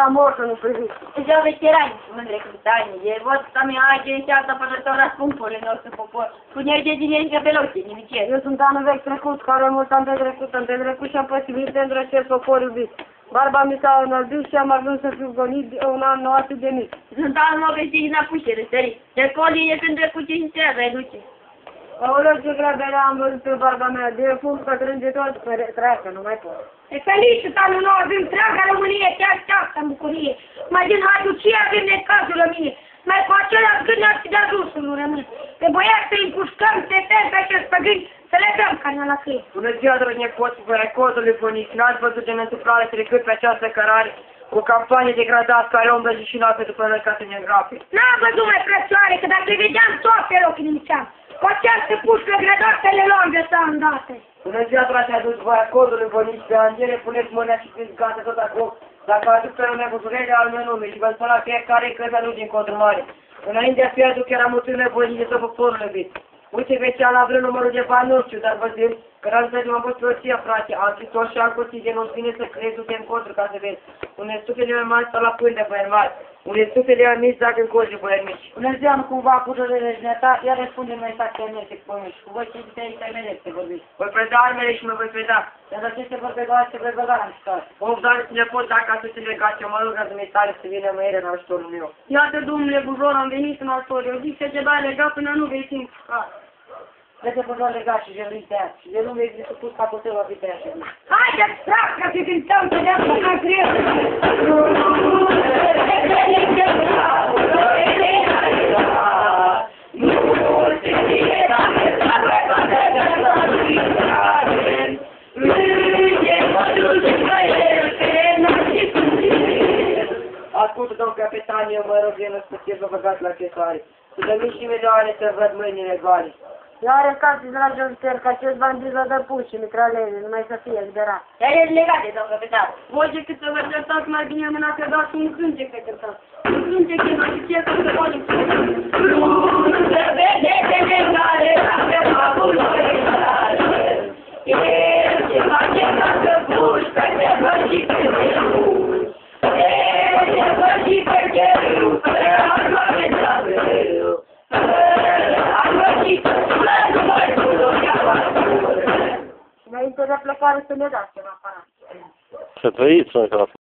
Morto priviți. Deja veterani, mândre capitani, e văd că mi-a agenția să pădătora scumpul în nostru popor. Spune de dinerică pe loc, nimice. Eu sunt anul vechi trecut, care mult am petrecut și am pățivit pentru acest popor iubit. Barba mi s-a înălbit și am ajuns să fiu gonit de un an nou atât de mic. Sunt anul nou vestit din apușere, sări. De colie când trecut și strează, ai duce. Aoleu, ce grabele am văzut pe barba mea, de fum că trânge tot, treacă, nu mai pot. E felicit anul nou, avem întreaga Românie, te așteaptă în bucurie. Mai din haducie avem necazul la mine. Mai cu același gând ar fi de ajuns nu rămân. Pe băiați să-i împușcăm, te tem pe acest păgâni, să le dăm carnea la căi. Bună ziua, dragi nepoți, vă recordului bunici, n-ați văzut de întâmplare trecut pe această cărare, cu campanie degradați care umblă zi și noapte după noi ca să ne îngrape. N-am văzut, mai frățioare, că dacă îi vedeam tot pe loc nimiceam. Cu această pușcă grădor să le luăm viața îndată. Bună ziua, dragi adulți, voi acordului bunici, pe angele, puneți mâna și fiți gata tot acolo, dacă aduc pe lumea bucurile al meu nume și vă spun la fiecare că nu din contrul mare. Înainte de a fi aduc era mulțumire bunici de tot poporul iubit. Uite, veți ala vreo numărul de bani, nu știu, dar vă zic că n-am să m-am pus pe o ție, frate, am zis tot și am curțit de nu-ți vine să crezi du-te în contru ca să vezi. Unde stufele mai mari stau la pâini de băieri mari, unde stufele mai mici zac în cozi de băieri mici. Bună ziua, nu cumva cu jurele jneta, iar răspunde mai exact pe mine, cu mine, și cu voi ce diferiți ai mereu să vorbiți. Voi preda armele și mă voi preda. Dar aceste vorbe goale se voi băga la mișcare. Vom da ne pot dacă atunci să legați, eu mă rog ca Dumnezeu să vină măiere în ajutorul meu. Iată, domnule Bujor, am venit în ajutor. Eu zic să te dai legat până nu vei fi împușcat. Vezi că doar legat și jelui pe aia. Și de nu vei fi supus ca cotelul a fi pe aia și jelui. Haideți, frate, ca să cântăm să dea până greu. Ascultă, domn capitan, eu mă rog de să fie băgat la chesoare. Să dă mii și milioane să văd mâinile goale. Eu arestați, dragi ofițeri, că acest bandit vă dă puși și mitraleze, numai să fie liberat. Dar e legate, domn capitan. Voi decât să vă trătați mai bine mâna că dați un sânge pe cântați. Un sânge că vă zice că se poate să vă nu se vede de negare, pe capul lui el se face ca să pușcă, te văzi pe cerul. Te văzi pe cerul, pe arma pe cerul. Înainte de plecare să ne dați ceva aparat. Să trăiți,